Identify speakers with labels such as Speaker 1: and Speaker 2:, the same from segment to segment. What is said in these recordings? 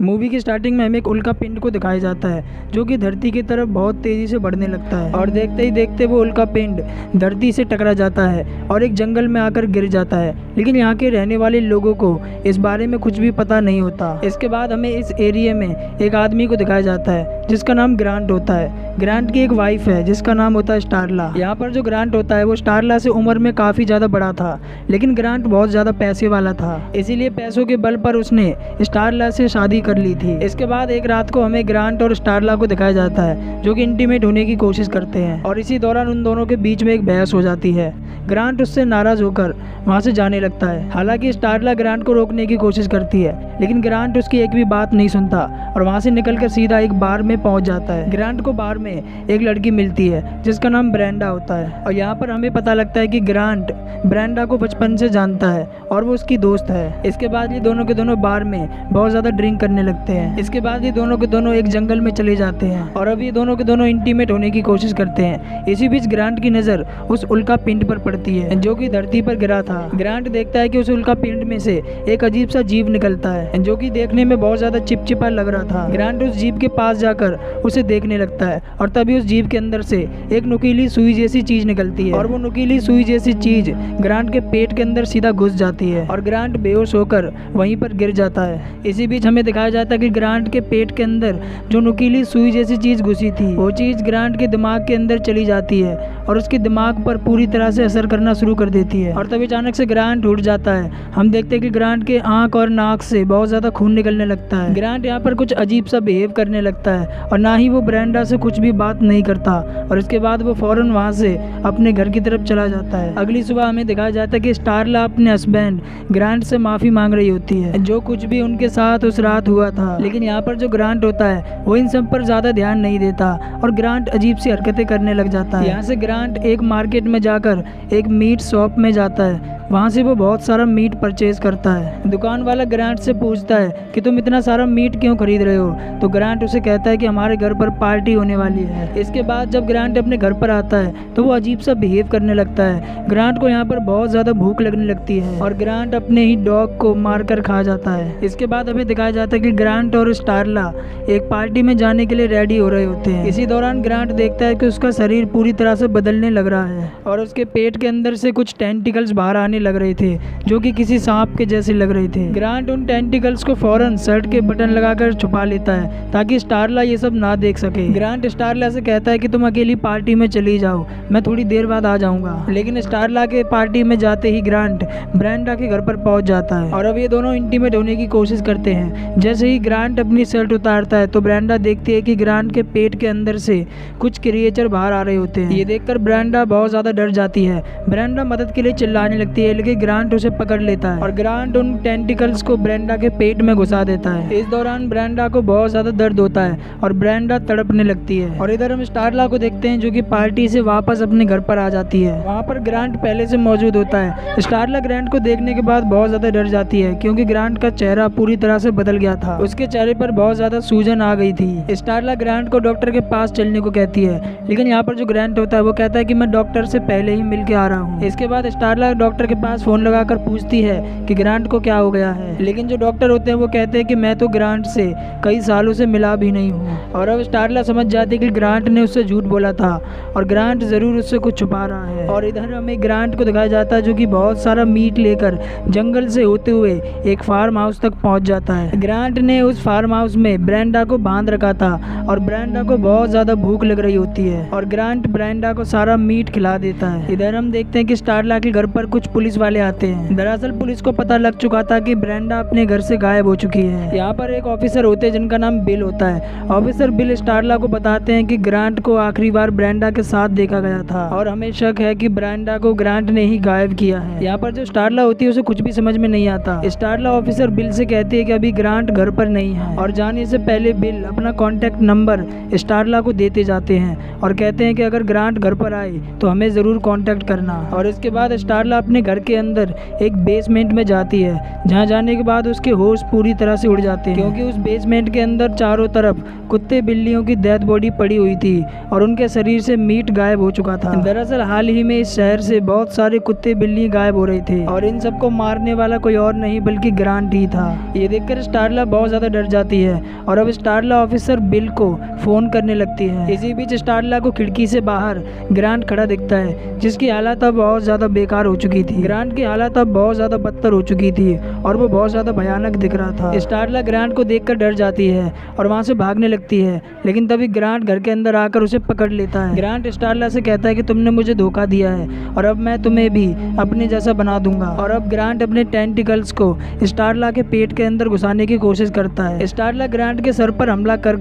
Speaker 1: Movie की starting में हमें एक उल्का पिंड को दिखाया जाता है जो कि धरती की तरफ बहुत तेज़ी से बढ़ने लगता है और देखते ही देखते वो उल्का पिंड धरती से टकरा जाता है और एक जंगल में आकर गिर जाता है। लेकिन यहाँ के रहने वाले लोगों को इस बारे में कुछ भी पता नहीं होता। इसके बाद हमें इस एरिया में एक आदमी को दिखाया जाता है जिसका नाम ग्रांट होता है। ग्रांट की एक वाइफ है जिसका नाम होता है स्टारला। यहाँ पर जो ग्रांट होता है वो स्टारला से उम्र में काफ़ी ज़्यादा बड़ा था, लेकिन ग्रांट बहुत ज़्यादा पैसे वाला था, इसीलिए पैसों के बल पर उसने स्टारला से शादी कर ली थी। इसके बाद एक रात को हमें ग्रांट और स्टारला को दिखाया जाता है जो कि इंटीमेट होने की कोशिश करते हैं और इसी दौरान उन दोनों के बीच में एक बहस हो जाती है। ग्रांट उससे नाराज़ होकर वहाँ से जाने लगता है। हालांकि स्टारला ग्रांट को रोकने की कोशिश करती है, लेकिन ग्रांट उसकी एक भी बात नहीं सुनता और वहाँ से निकलकर सीधा एक बार में पहुँच जाता है। ग्रांट को बार में एक लड़की मिलती है जिसका नाम ब्रेंडा होता है और यहाँ पर हमें पता लगता है कि ग्रांट ब्रेंडा को बचपन से जानता है और वो उसकी दोस्त है। इसके बाद ये दोनों के दोनों बार में बहुत ज़्यादा ड्रिंक करने लगते हैं। इसके बाद ये दोनों के दोनों एक जंगल में चले जाते हैं और अब ये दोनों के दोनों इंटीमेट होने की कोशिश करते हैं। इसी बीच ग्रांट की नज़र उस उल्का पिंड पर पड़ती है जो कि धरती पर गिरा था। ग्रांट देखता है कि उस उल्का पिंड में से एक अजीब सा जीव निकलता है जो कि देखने में बहुत ज़्यादा चिपचिपा लग रहा था। ग्रांट उस जीव के पास जाकर उसे देखने लगता है और तभी उस जीव के अंदर से एक नुकीली सुई जैसी चीज निकलती है और वो नुकीली सुई जैसी चीज ग्रांट के पेट के अंदर सीधा घुस जाती है और ग्रांट बेहोश होकर वहीं पर गिर जाता है। इसी बीच हमें दिखाया जाता है कि ग्रांट के पेट के अंदर जो नुकीली सुई जैसी चीज घुसी थी वो चीज ग्रांट के दिमाग के अंदर चली जाती है और उसके दिमाग पर पूरी तरह से असर करना शुरू कर देती है और तभी अचानक से ग्रांट उठ जाता है। हम देखते हैं कि ग्रांट के आंख और नाक से बहुत ज्यादा खून निकलने लगता है। ग्रांट यहाँ पर कुछ अजीब सा बिहेव करने लगता है और ना ही वो ब्रेंडा से कुछ भी बात नहीं करता और इसके बाद वो फौरन वहाँ से अपने घर की तरफ चला जाता है। अगली सुबह हमें दिखाया जाता है कि स्टारला अपने हस्बैंड ग्रांट से माफ़ी मांग रही होती है जो कुछ भी उनके साथ उस रात हुआ था। लेकिन यहाँ पर जो ग्रांट होता है वो इन सब पर ज़्यादा ध्यान नहीं देता और ग्रांट अजीब सी हरकतें करने लग जाता है। यहाँ से ग्रांट एक मार्केट में जाकर एक मीट शॉप में जाता है। वहाँ से वो बहुत सारा मीट परचेज करता है। दुकान वाला ग्रांट से पूछता है कि तुम इतना सारा मीट क्यों खरीद रहे हो, तो ग्रांट उसे कहता है कि हमारे घर पर पार्टी होने वाली है। इसके बाद जब ग्रांट अपने घर पर आता है तो वो अजीब सा बिहेव करने लगता है। ग्रांट को यहाँ पर बहुत ज़्यादा भूख लगने लगती है और ग्रांट अपने ही डॉग को मारकर खा जाता है। इसके बाद हमें दिखाया जाता है कि ग्रांट और स्टारला एक पार्टी में जाने के लिए रेडी हो रहे होते हैं। इसी दौरान ग्रांट देखता है कि उसका शरीर पूरी तरह से बदलने लग रहा है और उसके पेट के अंदर से कुछ टेंटिकल्स बाहर आने लग रहे थे जो कि किसी सांप के जैसे लग रहे थे। ग्रांट उन टेंटिकल्स को फौरन शर्ट के बटन लगाकर छुपा लेता है ताकि स्टारला ये सब ना देख सके। ग्रांट स्टारला से कहता है कि तुम अकेली पार्टी में चली जाओ, मैं थोड़ी देर बाद आ जाऊंगा। लेकिन स्टारला के पार्टी में जाते ही ग्रांट ब्रेंडा के घर पर पहुंच जाता है और अब ये दोनों इंटीमेट होने की कोशिश करते हैं। जैसे ही ग्रांट अपनी शर्ट उतारता है तो ब्रेंडा देखती है कि ग्रांट के पेट के अंदर से कुछ क्रिएचर बाहर आ रहे होते हैं। ये देखकर ब्रेंडा बहुत ज्यादा डर जाती है। ब्रेंडा मदद के लिए चिल्लाने लगती है लेकिन ग्रांट उसे पकड़ लेता है और ग्रांट उन टेंटिकल्स को ब्रेंडा के पेट में घुसा देता है। इस दौरान ब्रेंडा को बहुत ज्यादा दर्द होता है और ब्रेंडा तड़पने लगती है और इधर हम स्टारला को देखते हैं जो कि पार्टी से वापस अपने घर पर आ जाती है। वहाँ पर ग्रांट पहले से मौजूद होता है। स्टारला ग्रांट को देखने के बाद बहुत ज्यादा डर जाती है क्योंकि ग्रांट का चेहरा पूरी तरह से बदल गया था। उसके चेहरे पर बहुत ज्यादा सूजन आ गई थी। स्टारला ग्रांट को डॉक्टर के पास चलने को कहती है, लेकिन यहाँ पर जो ग्रांट होता है वो कहता है कि मैं डॉक्टर से पहले ही मिल के आ रहा हूँ। इसके बाद स्टारला डॉक्टर के पास फोन लगाकर पूछती है कि ग्रांट को क्या हो गया है, लेकिन जो डॉक्टर होते हैं वो कहते हैं कि मैं तो ग्रांट से कई सालों से मिला भी नहीं हूँ। और अब स्टारला समझ जाती है कि ग्रांट ने उससे झूठ बोला था और ग्रांट जरूर उससे कुछ छुपा रहा है। और इधर हमें ग्रांट को दिखाया जाता है जो कि बहुत सारा मीट लेकर जंगल से होते हुए एक फार्म हाउस तक पहुंच जाता है। ग्रांट ने उस फार्म हाउस में ब्रेंडा को बांध रखा था और ब्रेंडा को बहुत ज्यादा भूख लग रही होती है और ग्रांट ब्रेंडा को सारा मीट खिला देता है। इधर हम देखते हैं कि स्टारला के घर पर कुछ पुलिस वाले आते हैं। दरअसल पुलिस को पता लग चुका था कि ब्रेंडा अपने घर से गायब हो चुकी है। यहाँ पर एक ऑफिसर होते हैं जिनका नाम बिल होता है। ऑफिसर बिल स्टारला को बताते हैं कि ग्रांट को आखिरी बार ब्रेंडा के साथ देखा गया था और हमें शक है कि ब्रेंडा को ग्रांट ने ही गायब किया है। यहाँ पर जो स्टारला होती है उसे कुछ भी समझ में नहीं आता। स्टारला ऑफिसर बिल से कहती है कि अभी ग्रांट घर पर नहीं है और जाने से पहले बिल अपना कॉन्टेक्ट नंबर स्टारला को देते जाते हैं और कहते हैं कि अगर ग्रांट घर पर आए तो हमें जरूर कॉन्टेक्ट करना। और इसके बाद स्टारला अपने घर के अंदर एक बेसमेंट में जाती है, जहाँ जाने के बाद उसके होश पूरी तरह से उड़ जाते हैं, क्योंकि उस बेसमेंट के अंदर चारों तरफ कुत्ते बिल्लियों की डेड बॉडी पड़ी हुई थी और उनके शरीर से मीट गायब हो चुका था। दरअसल हाल ही में इस शहर से बहुत सारे कुत्ते बिल्ली गायब हो रहे थे और इन सबको मारने वाला कोई और नहीं बल्कि ग्रांट ही था। ये देखकर स्टारला बहुत ज्यादा डर जाती है और अब स्टारला ऑफिसर बिल को फोन करने लगती है। इसी बीच स्टारला को खिड़की से बाहर ग्रांट खड़ा दिखता है, जिसकी हालत अब बहुत ज्यादा बेकार हो चुकी थी। ग्रांट की हालत अब बहुत ज्यादा बदतर हो चुकी थी और वो बहुत ज्यादा भयानक दिख रहा था। स्टारला ग्रांट को देखकर डर जाती है और वहाँ से भागने लगती है, लेकिन तभी ग्रांट घर के अंदर आकर उसे पकड़ लेता है। ग्रांट स्टारला से कहता है कि तुमने मुझे धोखा दिया है और अब मैं तुम्हें भी अपने जैसा बना दूंगा। और अब ग्रांट अपने टेंटिकल्स को स्टारला के पेट के अंदर घुसाने की कोशिश करता है। स्टारला ग्रांट के सर पर हमला कर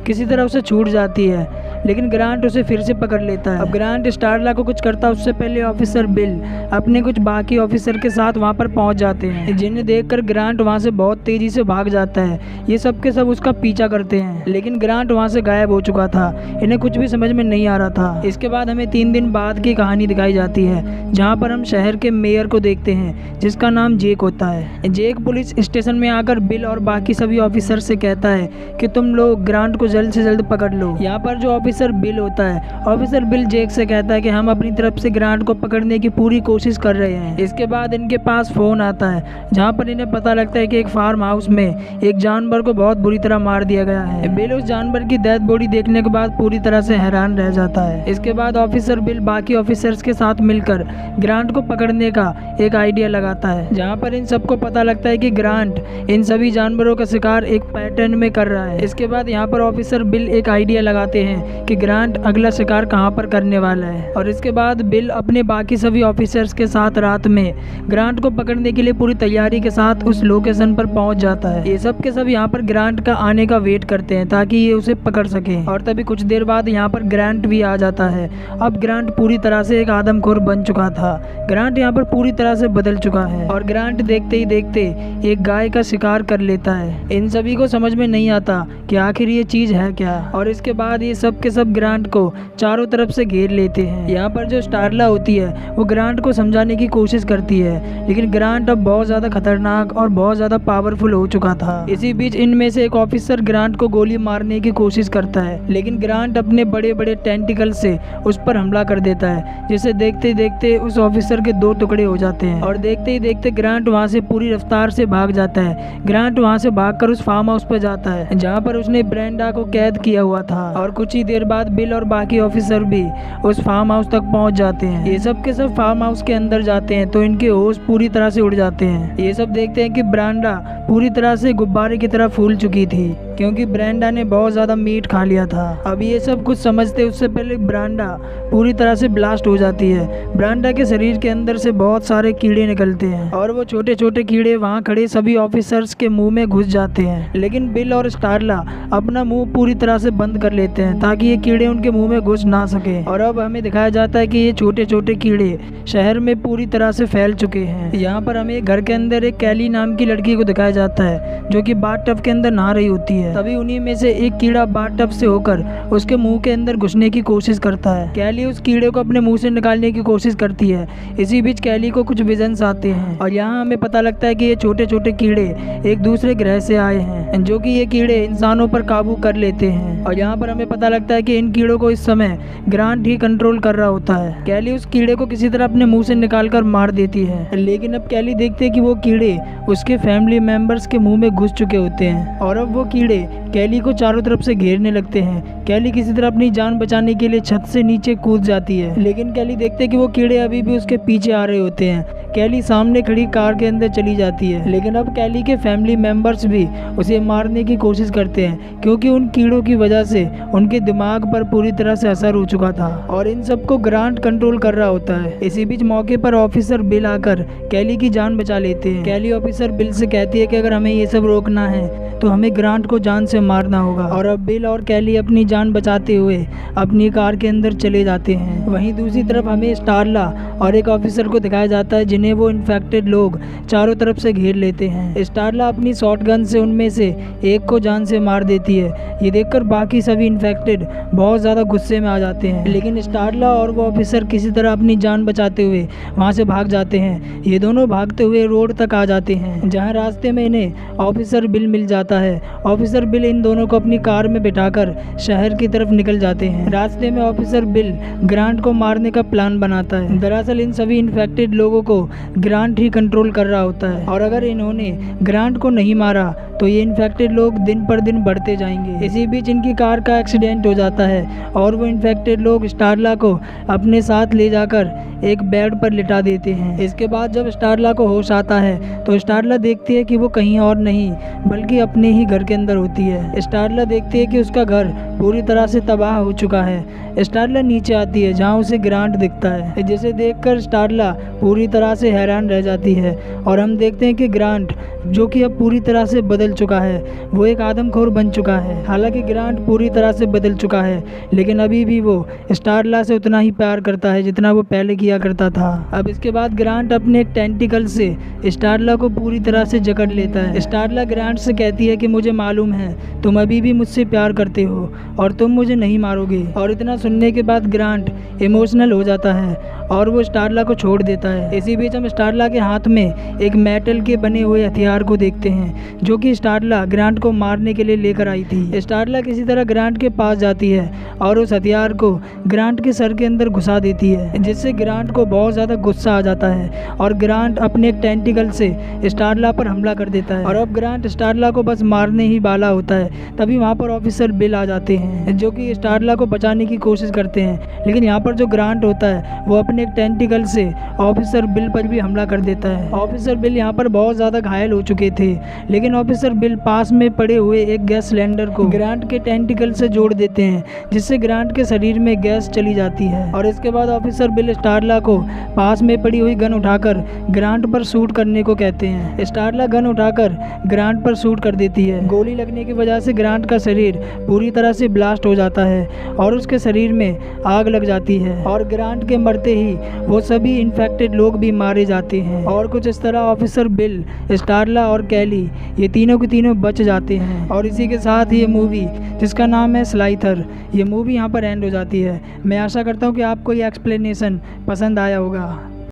Speaker 1: किसी तरह उसे छूट जाती है, लेकिन ग्रांट उसे फिर से पकड़ लेता है। अब ग्रांट स्टारला को कुछ करता उससे पहले ऑफिसर बिल अपने कुछ बाकी ऑफिसर के साथ वहाँ पर पहुँच जाते हैं, जिन्हें देखकर ग्रांट वहाँ से बहुत तेजी से भाग जाता है। ये सब के सब उसका पीछा करते हैं, लेकिन ग्रांट वहाँ से गायब हो चुका था। इन्हें कुछ भी समझ में नहीं आ रहा था। इसके बाद हमें 3 दिन बाद की कहानी दिखाई जाती है, जहाँ पर हम शहर के मेयर को देखते हैं, जिसका नाम जेक होता है। जेक पुलिस स्टेशन में आकर बिल और बाकी सभी ऑफिसर से कहता है कि तुम लोग ग्रांट को जल्द से जल्द पकड़ लो। यहाँ पर जो ऑफिसर बिल होता है, ऑफिसर बिल जेक से कहता है कि हम अपनी तरफ से ग्रांट को पकड़ने की पूरी कोशिश कर रहे हैं। इसके बाद इनके पास फोन आता है, जहाँ पर इन्हें पता लगता है कि एक फार्म हाउस में एक जानवर को बहुत बुरी तरह मार दिया गया है। बिल उस जानवर की डेड बॉडी देखने के बाद पूरी तरह से हैरान रह जाता है। इसके बाद ऑफिसर बिल बाकी ऑफिसर्स के साथ मिलकर ग्रांट को पकड़ने का एक आइडिया लगाता है, जहाँ पर इन सबको पता लगता है कि ग्रांट इन सभी जानवरों का शिकार एक पैटर्न में कर रहा है। इसके बाद यहाँ पर ऑफिसर बिल एक आइडिया लगाते हैं कि ग्रांट अगला शिकार कहाँ पर करने वाला है, और इसके बाद बिल अपने बाकी सभी ऑफिसर्स के साथ रात में ग्रांट को पकड़ने के लिए पूरी तैयारी के साथ उस लोकेशन पर पहुंच जाता है। ये सब के सब यहाँ पर ग्रांट का आने का वेट करते हैं ताकि ये उसे पकड़ सके, और तभी कुछ देर बाद यहाँ पर ग्रांट भी आ जाता है। अब ग्रांट पूरी तरह से एक आदमखोर बन चुका था। ग्रांट यहाँ पर पूरी तरह से बदल चुका है और ग्रांट देखते ही देखते एक गाय का शिकार कर लेता है। इन सभी को समझ में नहीं आता कि आखिर ये चीज है क्या, और इसके बाद ये सब के सब ग्रांट को चारों तरफ से घेर लेते हैं। यहाँ पर जो स्टारला होती है वो ग्रांट को समझाने की कोशिश करती है, लेकिन ग्रांट अब बहुत ज्यादा खतरनाक और बहुत ज्यादा पावरफुल हो चुका था। इसी बीच इनमें से एक ऑफिसर ग्रांट को गोली मारने की कोशिश करता है, लेकिन ग्रांट अपने बड़े बड़े टेंटिकल से उस पर हमला कर देता है, जिसे देखते देखते उस ऑफिसर के 2 टुकड़े हो जाते हैं। और देखते ही देखते ग्रांट वहाँ से पूरी रफ्तार से भाग जाता है। ग्रांट वहाँ से भागकर उस फार्म हाउस पर जाता है जहाँ पर उसने ब्रेंडा को कैद किया हुआ था, और कुछ ही देर बाद बिल और बाकी ऑफिसर भी उस फार्म हाउस तक पहुँच जाते हैं। ये सब के सब फार्म हाउस के अंदर जाते हैं तो इनके होश पूरी तरह से उड़ जाते हैं। ये सब देखते हैं कि ब्रेंडा पूरी तरह से गुब्बारे की तरह फूल चुकी थी, क्योंकि ब्रेंडा ने बहुत ज्यादा मीट खा लिया था। अब ये सब कुछ समझते उससे पहले ब्रेंडा पूरी तरह से ब्लास्ट हो जाती है। ब्रेंडा के शरीर के अंदर से बहुत सारे कीड़े निकलते हैं और वो छोटे छोटे कीड़े वहाँ खड़े सभी ऑफिसर्स के मुंह में घुस जाते हैं, लेकिन बिल और स्टारला अपना मुंह पूरी तरह से बंद कर लेते हैं ताकि ये कीड़े उनके मुंह में घुस ना सके। और अब हमें दिखाया जाता है कि ये छोटे छोटे कीड़े शहर में पूरी तरह से फैल चुके हैं। यहाँ पर हमें घर के अंदर एक कैली नाम की लड़की को दिखाया जाता है, जो कि बाथटब के अंदर नहा रही होती है। तभी उन्हीं में से एक कीड़ा बाथटब से होकर उसके मुंह के अंदर घुसने की कोशिश करता है। कैली उस कीड़े को अपने मुंह से निकालने की कोशिश करती है। इसी बीच कैली को कुछ विजन्स आते हैं और यहाँ हमें पता लगता है कि ये छोटे छोटे कीड़े एक दूसरे ग्रह से आए हैं, जो कि ये कीड़े इंसानों पर काबू कर लेते हैं। और यहाँ पर हमें पता लगता है कि इन कीड़ों को इस समय ग्रांट ही कंट्रोल कर रहा होता है। कैली उस कीड़े को किसी तरह अपने मुंह से निकाल कर मार देती है, लेकिन अब कैली देखते है कि वो कीड़े उसके फैमिली मेंबर्स के मुंह में घुस चुके होते हैं और अब वो कीड़े कैली को चारों तरफ से घेरने लगते हैं। कैली किसी तरह अपनी जान बचाने के लिए छत से नीचे कूद जाती है, लेकिन कैली देखते है कि वो कीड़े अभी भी उसके पीछे आ रहे होते हैं। कैली सामने खड़ी कार के अंदर चली जाती है, लेकिन अब कैली के फैमिली मेंबर्स भी उसे मारने की कोशिश करते हैं, क्योंकि उन कीड़ों की वजह से उनके दिमाग पर पूरी तरह से असर हो चुका था और इन सबको ग्रांट कंट्रोल कर रहा होता है। इसी बीच मौके पर ऑफिसर बिल आकर कैली की जान बचा लेते हैं। कैली ऑफिसर बिल से कहती है कि अगर हमें ये सब रोकना है तो हमें ग्रांट को जान से मारना होगा। और अब बिल और कैली अपनी जान बचाते हुए अपनी कार के अंदर चले जाते हैं। वहीं दूसरी तरफ हमें स्टारला और एक ऑफिसर को दिखाया जाता है जिन्हें वो इन्फेक्टेड लोग चारों तरफ से घेर लेते हैं। स्टारला अपनी शॉटगन से उनमें से एक को जान से मार देती है। ये देखकर बाकी सभी इन्फेक्टेड बहुत ज़्यादा गुस्से में आ जाते हैं, लेकिन स्टारला और वो ऑफिसर किसी तरह अपनी जान बचाते हुए वहाँ से भाग जाते हैं। ये दोनों भागते हुए रोड तक आ जाते हैं जहाँ रास्ते में इन्हें ऑफिसर बिल मिल जाता है। ऑफिसर बिल इन दोनों को अपनी कार में बिठाकर शहर की तरफ निकल जाते हैं। रास्ते में ऑफिसर बिल ग्रांट को मारने का प्लान बनाता है। दरअसल इन सभी इन्फेक्टेड लोगों को ग्रांट ही कंट्रोल कर रहा होता है और अगर इन्होंने ग्रांट को नहीं मारा तो ये इन्फेक्टेड लोग दिन पर दिन बढ़ते जाएंगे। इसी बीच इनकी कार का एक्सीडेंट हो जाता है और वो इन्फेक्टेड लोग स्टारला को अपने साथ ले जाकर एक बेड पर लिटा देते हैं। इसके बाद जब स्टारला को होश आता है तो स्टारला देखती है कि वो कहीं और नहीं बल्कि अपने ही घर के अंदर होती है। स्टारला देखती है कि उसका घर पूरी तरह से तबाह हो चुका है। स्टारला नीचे आती है जहाँ उसे ग्रांट दिखता है, जिसे देखकर स्टारला पूरी तरह से हैरान रह जाती है और हम देखते हैं कि ग्रांट जो कि अब पूरी तरह से बदल चुका है, वो एक आदमखोर बन चुका है। हालांकि ग्रांट पूरी तरह से बदल चुका है लेकिन अभी भी वो स्टारला से उतना ही प्यार करता है जितना वो पहले किया करता था। अब इसके बाद ग्रांट अपने एक टेंटिकल से स्टारला को पूरी तरह से जकड़ लेता है। स्टारला ग्रांट से कहती है कि मुझे मालूम है तुम अभी भी मुझसे प्यार करते हो और तुम मुझे नहीं मारोगे। और इतना सुनने के बाद ग्रांट इमोशनल हो जाता है और वो स्टारला को छोड़ देता है। इसी बीच हम स्टारला के हाथ में एक मेटल के बने हुए हथियार को देखते हैं जो कि स्टारला ग्रांट को मारने के लिए लेकर आई थी। स्टारला किसी तरह ग्रांट के पास जाती है और उस हथियार को ग्रांट के सर के अंदर घुसा देती है, जिससे ग्रांट को बहुत ज़्यादा गुस्सा आ जाता है और ग्रांट अपने एक टेंटिकल से स्टारला पर हमला कर देता है। और अब ग्रांट स्टारला को बस मारने ही वाला होता है तभी वहाँ पर ऑफिसर बिल आ जाते हैं जो कि स्टारला को बचाने की कोशिश करते हैं, लेकिन यहाँ पर जो ग्रांट होता है वो अपने एक टेंटिकल से ऑफिसर बिल पर भी हमला कर देता है। ऑफिसर बिल यहाँ पर बहुत ज़्यादा घायल हो चुके थे, लेकिन ऑफिसर बिल पास में पड़े हुए एक गैस सिलेंडर को ग्रांट के टेंटिकल से जोड़ देते हैं, जिससे ग्रांट के शरीर में गैस चली जाती है। और इसके बाद ऑफिसर बिल स्टारला को पास में पड़ी हुई गन उठाकर ग्रांट पर शूट करने को कहते हैं। स्टारला गन उठाकर ग्रांट पर शूट कर देती है। गोली लगने की वजह से ग्रांट का शरीर पूरी तरह से ब्लास्ट हो जाता है और उसके शरीर में आग लग जाती है और ग्रांट के मरते ही वो सभी इन्फेक्टेड लोग भी मारे जाते हैं। और कुछ इस तरह ऑफिसर बिल, स्टारला और कैली ये तीनों के तीनों बच जाते हैं। और इसी के साथ ये मूवी जिसका नाम है स्लाइथर, ये मूवी यहाँ पर एंड हो जाती है। मैं आशा करता हूँ कि आपको ये एक्सप्लेनेशन पसंद आया होगा।